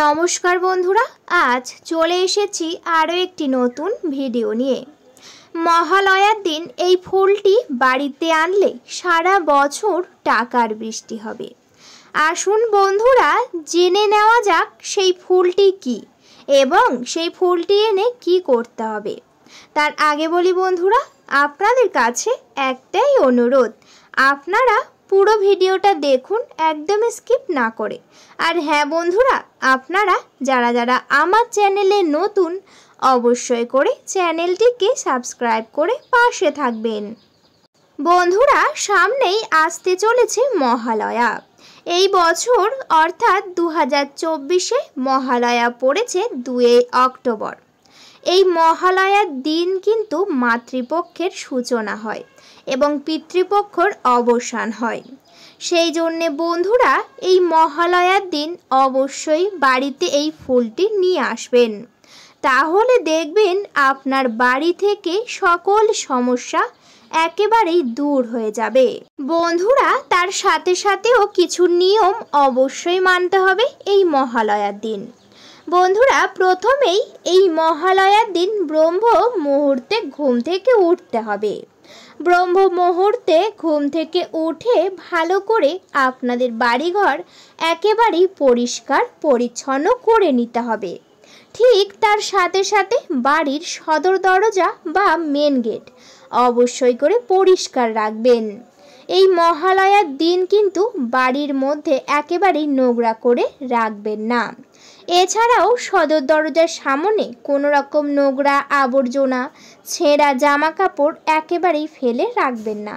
নমস্কার বন্ধুরা, আজ চলে এসেছি আরও একটি নতুন ভিডিও নিয়ে। মহালয়ার দিন এই ফুলটি বাড়িতে আনলে সারা বছর টাকার বৃষ্টি হবে। আসুন বন্ধুরা, জেনে নেওয়া যাক সেই ফুলটি কি এবং সেই ফুলটি এনে কি করতে হবে। তার আগে বলি বন্ধুরা, আপনাদের কাছে একটাই অনুরোধ, আপনারা পুরো ভিডিওটা দেখুন, একদম স্কিপ না করে। আর হ্যাঁ বন্ধুরা, আপনারা যারা যারা আমার চ্যানেলে নতুন, অবশ্যই করে চ্যানেলটিকে সাবস্ক্রাইব করে পাশে থাকবেন। বন্ধুরা, সামনেই আসতে চলেছে মহালয়া। এই বছর অর্থাৎ 2024-এ মহালয়া পড়েছে 2 অক্টোবর। এই মহালয়ার দিন কিন্তু মাতৃপক্ষের সূচনা হয় এবং পিতৃপক্ষের অবসান হয়। সেই জন্যে বন্ধুরা, এই মহালয়ার দিন অবশ্যই বাড়িতে এই ফুলটি নিয়ে আসবেন। তাহলে দেখবেন আপনার বাড়ি থেকে সকল সমস্যা একেবারেই দূর হয়ে যাবে। বন্ধুরা, তার সাথে সাথেও কিছু নিয়ম অবশ্যই মানতে হবে এই মহালয়ার দিন। বন্ধুরা, প্রথমেই এই মহালয়ার দিন ব্রহ্ম মুহূর্তে ঘুম থেকে উঠতে হবে। ব্রহ্ম মুহূর্তে ঘুম থেকে উঠে ভালো করে আপনাদের বাড়িঘর একেবারেই পরিষ্কার পরিচ্ছন্ন করে নিতে হবে। ঠিক তার সাথে সাথে বাড়ির সদর দরজা বা মেন গেট অবশ্যই করে পরিষ্কার রাখবেন। এই মহালয়ার দিন কিন্তু বাড়ির মধ্যে একেবারেই নোংরা করে রাখবেন না। এছাড়াও সদর দরজার সামনে কোনো রকম নোংরা আবর্জনা, ছেঁড়া জামা কাপড় একেবারেই ফেলে রাখবেন না।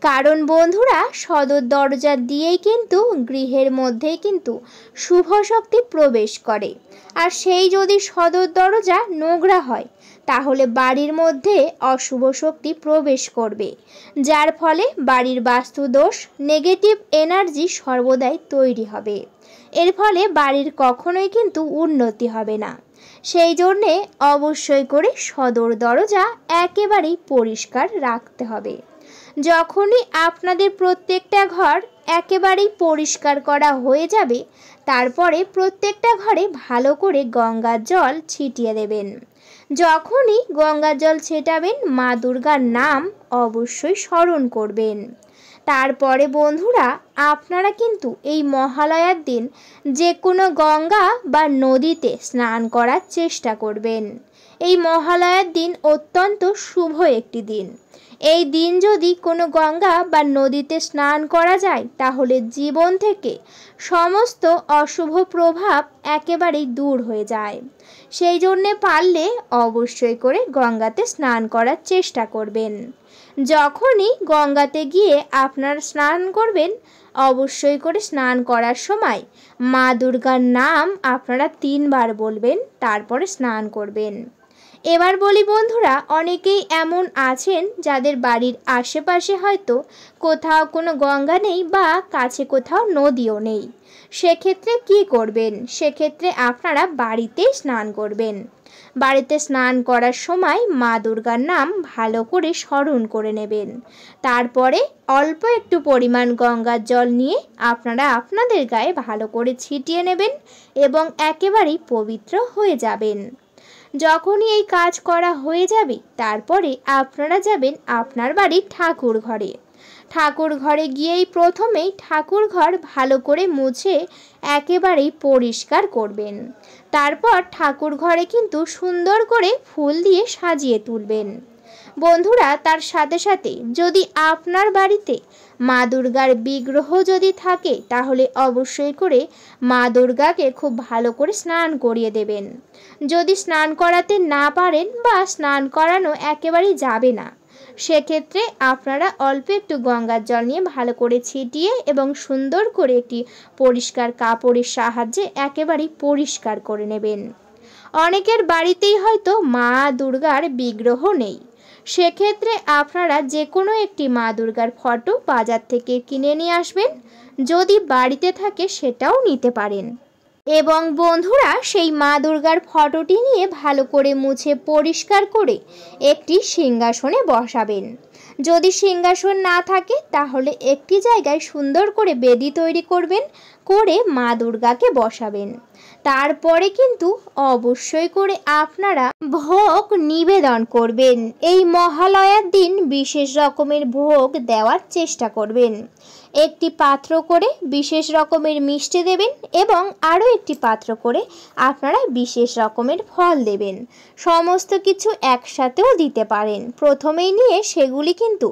কারণ বন্ধুরা, সদর দরজা দিয়েই কিন্তু গৃহের মধ্যেই কিন্তু শুভ শক্তি প্রবেশ করে। আর সেই যদি সদর দরজা নোংরা হয়, তাহলে বাড়ির মধ্যে অশুভ শক্তি প্রবেশ করবে, যার ফলে বাড়ির বাস্তুদোষ, নেগেটিভ এনার্জি সর্বদাই তৈরি হবে। এর ফলে বাড়ির কখনোই কিন্তু উন্নতি হবে না। সেই জন্যে অবশ্যই করে সদর দরজা একেবারেই পরিষ্কার রাখতে হবে। যখনই আপনাদের প্রত্যেকটা ঘর একেবারেই পরিষ্কার করা হয়ে যাবে, তারপরে প্রত্যেকটা ঘরে ভালো করে গঙ্গার জল ছিটিয়ে দেবেন। যখনই গঙ্গার জল ছেটাবেন, মা দুর্গার নাম অবশ্যই স্মরণ করবেন। তারপরে বন্ধুরা, আপনারা কিন্তু এই মহালয়ার দিন যে কোনো গঙ্গা বা নদীতে স্নান করার চেষ্টা করবেন। এই মহালয়ার দিন অত্যন্ত শুভ একটি দিন। এই দিন যদি কোনো গঙ্গা বা নদীতে স্নান করা যায়, তাহলে জীবন থেকে সমস্ত অশুভ প্রভাব একেবারেই দূর হয়ে যায়। সেই জন্যে পারলে অবশ্যই করে গঙ্গাতে স্নান করার চেষ্টা করবেন। যখনই গঙ্গাতে গিয়ে আপনারা স্নান করবেন, অবশ্যই করে স্নান করার সময় মা দুর্গার নাম আপনারা 3 বার বলবেন, তারপরে স্নান করবেন। এবার বলি বন্ধুরা, অনেকেই এমন আছেন যাদের বাড়ির আশেপাশে হয়তো কোথাও কোনো গঙ্গা নেই বা কাছে কোথাও নদীও নেই। সেক্ষেত্রে কি করবেন? সেক্ষেত্রে আপনারা বাড়িতেই স্নান করবেন। বাড়িতে স্নান করার সময় মা দুর্গার নাম ভালো করে স্মরণ করে নেবেন। তারপরে অল্প একটু পরিমাণ গঙ্গার জল নিয়ে আপনারা আপনাদের গায়ে ভালো করে ছিটিয়ে নেবেন এবং একেবারেই পবিত্র হয়ে যাবেন। যখনই এই কাজ করা হয়ে যাবে, তারপরে আপনারা যাবেন আপনার বাড়ির ঠাকুর ঘরে। ঠাকুর ঘরে গিয়েই প্রথমেই ঠাকুর ঘর ভালো করে মুছে একেবারেই পরিষ্কার করবেন। তারপর ঠাকুর ঘরে কিন্তু সুন্দর করে ফুল দিয়ে সাজিয়ে তুলবেন। বন্ধুরা, তার সাথে সাথে যদি আপনার বাড়িতে মা দুর্গার বিগ্রহ যদি থাকে, তাহলে অবশ্যই করে মা দুর্গাকে খুব ভালো করে স্নান করিয়ে দেবেন। যদি স্নান করাতে না পারেন বা স্নান করানো একেবারেই যাবে না, সেক্ষেত্রে আপনারা অল্প একটু গঙ্গার জল নিয়ে ভালো করে ছিটিয়ে এবং সুন্দর করে একটি পরিষ্কার কাপড়ের সাহায্যে একেবারেই পরিষ্কার করে নেবেন। অনেকের বাড়িতেই হয়তো মা দুর্গার বিগ্রহ নেই। সেক্ষেত্রে আপনারা যে কোনো একটি মা দুর্গার ফটো বাজার থেকে কিনে নিয়ে আসবেন। যদি বাড়িতে থাকে সেটাও নিতে পারেন। এবং বন্ধুরা, সেই মা দুর্গার ফটোটি নিয়ে ভালো করে মুছে পরিষ্কার করে একটি সিংহাসনে বসাবেন। যদি সিংহাসন না থাকে, তাহলে একটি জায়গায় সুন্দর করে বেদি তৈরি করবেন, করে মা দুর্গাকে বসাবেন। তারপরে কিন্তু অবশ্যই করে আপনারা ভোগ নিবেদন করবেন। এই মহালয়ার দিন বিশেষ রকমের ভোগ দেওয়ার চেষ্টা করবেন। একটি পাত্র করে বিশেষ রকমের মিষ্টি দেবেন এবং আরও একটি পাত্র করে আপনারা বিশেষ রকমের ফল দেবেন। সমস্ত কিছু একসাথেও দিতে পারেন। প্রথমেই নিয়ে সেগুলি কিন্তু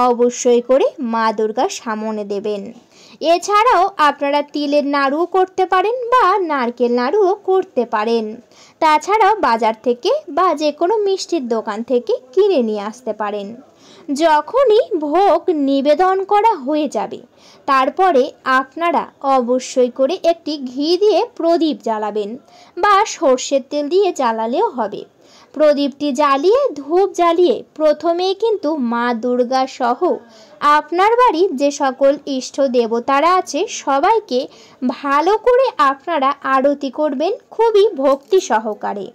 অবশ্যই করে মা দুর্গার সামনে দেবেন। এছাড়াও আপনারা তিলের নাড়ুও করতে পারেন বা নারকেল নাড়ুও করতে পারেন। তাছাড়াও বাজার থেকে বা যে কোনো মিষ্টির দোকান থেকে কিনে নিয়ে আসতে পারেন। যখনই ভোগ নিবেদন করা হয়ে যাবে তারপরে আপনারা অবশ্যই করে একটি ঘি দিয়ে প্রদীপ জ্বালাবেন বা সর্ষের তেল দিয়ে জ্বালালেও হবে। প্রদীপটি জ্বালিয়ে ধূপ জ্বালিয়ে প্রথমেই কিন্তু মা দুর্গা সহ আপনার বাড়ির যে সকল ইষ্ট দেবতারা আছে সবাইকে ভালো করে আপনারা আরতি করবেন খুবই ভক্তি সহকারে।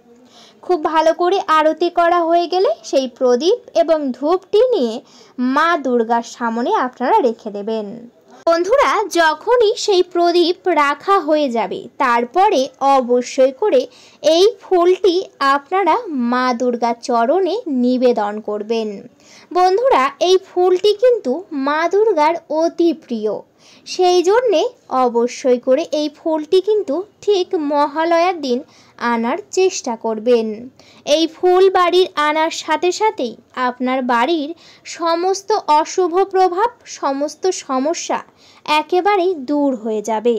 খুব ভালো করে আরতি করা হয়ে গেলে সেই প্রদীপ এবং ধূপটি নিয়ে মা দুর্গার সামনে আপনারা রেখে দেবেন। বন্ধুরা, যখনই সেই প্রদীপ রাখা হয়ে যাবে তারপরে অবশ্যই করে এই ফুলটি আপনারা মা দুর্গার চরণে নিবেদন করবেন। বন্ধুরা, এই ফুলটি কিন্তু মা দুর্গার অতি প্রিয়, সেই জন্যে অবশ্যই করে এই ফুলটি কিন্তু ঠিক মহালয়ার দিন আনার চেষ্টা করবেন। এই ফুল বাড়ির আনার সাথে সাথেই আপনার বাড়ির সমস্ত অশুভ প্রভাব, সমস্ত সমস্যা একেবারেই দূর হয়ে যাবে।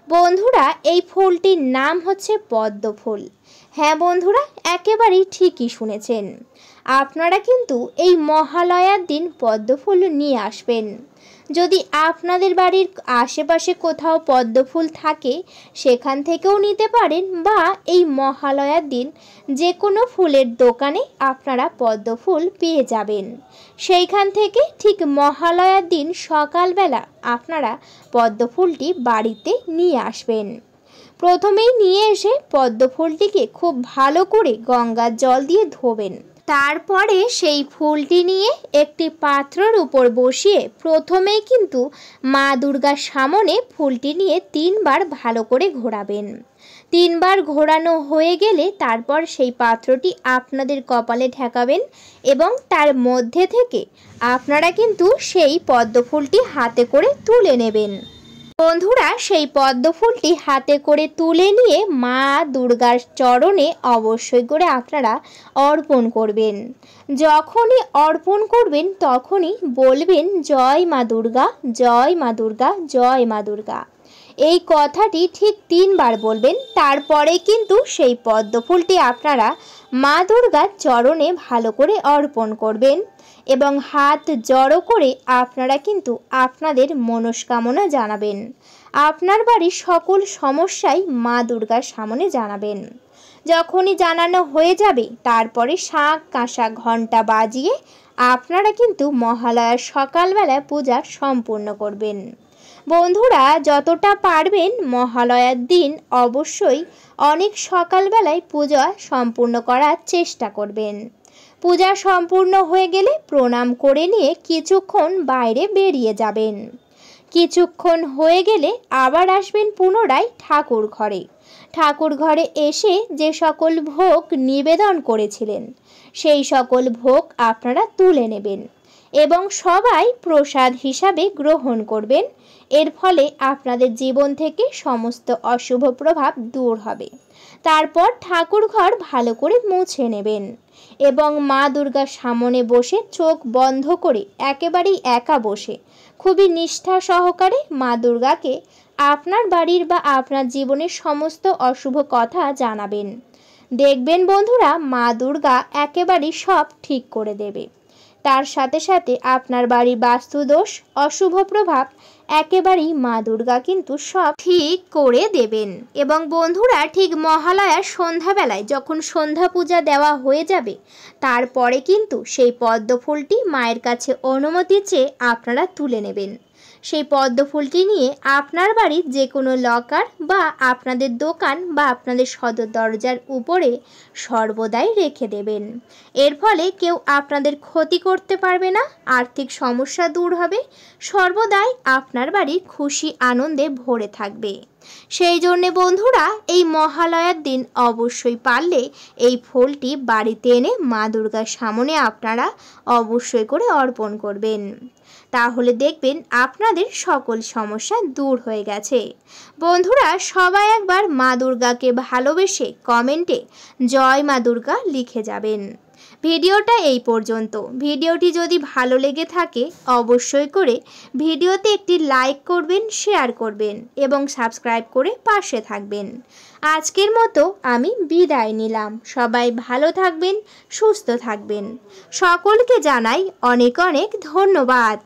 বন্ধুরা, এই ফুলটির নাম হচ্ছে পদ্ম ফুল। হ্যাঁ বন্ধুরা, একেবারেই ঠিকই শুনেছেন। আপনারা কিন্তু এই মহালয়ার দিন পদ্ম ফুল নিয়ে আসবেন। যদি আপনাদের বাড়ির আশেপাশে কোথাও পদ্ম ফুল থাকে সেখান থেকেও নিতে পারেন বা এই মহালয়ার দিন যে কোনো ফুলের দোকানে আপনারা পদ্ম ফুল পেয়ে যাবেন। সেইখান থেকে ঠিক মহালয়ার দিন সকালবেলা আপনারা পদ্ম ফুলটি বাড়িতে নিয়ে আসবেন। প্রথমেই নিয়ে এসে পদ্ম ফুলটিকে খুব ভালো করে গঙ্গার জল দিয়ে ধোবেন। তারপরে সেই ফুলটি নিয়ে একটি পাত্রের উপর বসিয়ে প্রথমেই কিন্তু মা দুর্গার সামনে ফুলটি নিয়ে 3 বার ভালো করে ঘোরাবেন। 3 বার ঘোরানো হয়ে গেলে তারপর সেই পাত্রটি আপনাদের কপালে ঠেকাবেন এবং তার মধ্যে থেকে আপনারা কিন্তু সেই পদ্ম ফুলটি হাতে করে তুলে নেবেন। বন্ধুরা, সেই পদ্ম ফুলটি হাতে করে তুলে নিয়ে মা দুর্গার চরণে অবশ্যই করে আপনারা অর্পণ করবেন। যখনই অর্পণ করবেন তখনই বলবেন জয় মা দুর্গা, জয় মা দুর্গা, জয় মা দুর্গা। এই কথাটি ঠিক 3 বার বলবেন। তারপরে কিন্তু সেই পদ্ম ফুলটি আপনারা মা দুর্গার চরণে ভালো করে অর্পণ করবেন এবং হাত জড়ো করে আপনারা কিন্তু আপনাদের মনস্কামনা জানাবেন। আপনার বাড়ির সকল সমস্যাই মা দুর্গার সামনে জানাবেন। যখনই জানানো হয়ে যাবে তারপরে শাঁখ কাঁসা ঘণ্টা বাজিয়ে আপনারা কিন্তু মহালয়ার সকালবেলা পূজা সম্পূর্ণ করবেন। বন্ধুরা, যতটা পারবেন মহালয়ার দিন অবশ্যই অনেক সকালবেলায় পূজা সম্পূর্ণ করার চেষ্টা করবেন। পূজা সম্পূর্ণ হয়ে গেলে প্রণাম করে নিয়ে কিছুক্ষণ বাইরে বেরিয়ে যাবেন। কিছুক্ষণ হয়ে গেলে আবার আসবেন পুনরায় ঠাকুর ঘরে। ঠাকুর ঘরে এসে যে সকল ভোগ নিবেদন করেছিলেন সেই সকল ভোগ আপনারা তুলে নেবেন এবং সবাই প্রসাদ হিসাবে গ্রহণ করবেন। এর ফলে আপনাদের জীবন থেকে সমস্ত অশুভ প্রভাব দূর হবে। তারপর ঠাকুর ঘর ভালো করে মুছে নেবেন এবং মা দুর্গার সামনে বসে চোখ বন্ধ করে একেবারেই একা বসে খুবই নিষ্ঠা সহকারে মা দুর্গাকে আপনার বাড়ির বা আপনার জীবনের সমস্ত অশুভ কথা জানাবেন। দেখবেন বন্ধুরা, মা দুর্গা একেবারেই সব ঠিক করে দেবে। তার সাথে সাথে আপনার বাড়ির বাস্তুদোষ, অশুভ প্রভাব একেবারেই মা দুর্গা কিন্তু সব ঠিক করে দেবেন। এবং বন্ধুরা, ঠিক মহালয়ার সন্ধ্যাবেলায় যখন সন্ধ্যা পূজা দেওয়া হয়ে যাবে তারপরে কিন্তু সেই পদ্ম ফুলটি মায়ের কাছে অনুমতি চেয়ে আপনারা তুলে নেবেন। সেই পদ্ম ফুলটি নিয়ে আপনার বাড়ির যে কোনো লকার বা আপনাদের দোকান বা আপনাদের সদর দরজার উপরে সর্বদাই রেখে দেবেন। এর ফলে কেউ আপনাদের ক্ষতি করতে পারবে না, আর্থিক সমস্যা দূর হবে, সর্বদাই আপনার বাড়ি খুশি আনন্দে ভরে থাকবে। সেই জন্যে বন্ধুরা, এই মহালয়ার দিন অবশ্যই পারলে এই ফুলটি বাড়িতে এনে মা দুর্গার সামনে আপনারা অবশ্যই করে অর্পণ করবেন। তাহলে দেখবেন আপনাদের সকল সমস্যা দূর হয়ে গেছে। বন্ধুরা, সবাই একবার মা দুর্গাকে ভালোবেসে কমেন্টে জয় মা দুর্গা লিখে যাবেন। ভিডিওটা এই পর্যন্ত। ভিডিওটি যদি ভালো লেগে থাকে অবশ্যই করে ভিডিওতে একটি লাইক করবেন, শেয়ার করবেন এবং সাবস্ক্রাইব করে পাশে থাকবেন। আজকের মতো আমি বিদায় নিলাম। সবাই ভালো থাকবেন, সুস্থ থাকবেন। সকলকে জানাই অনেক অনেক ধন্যবাদ।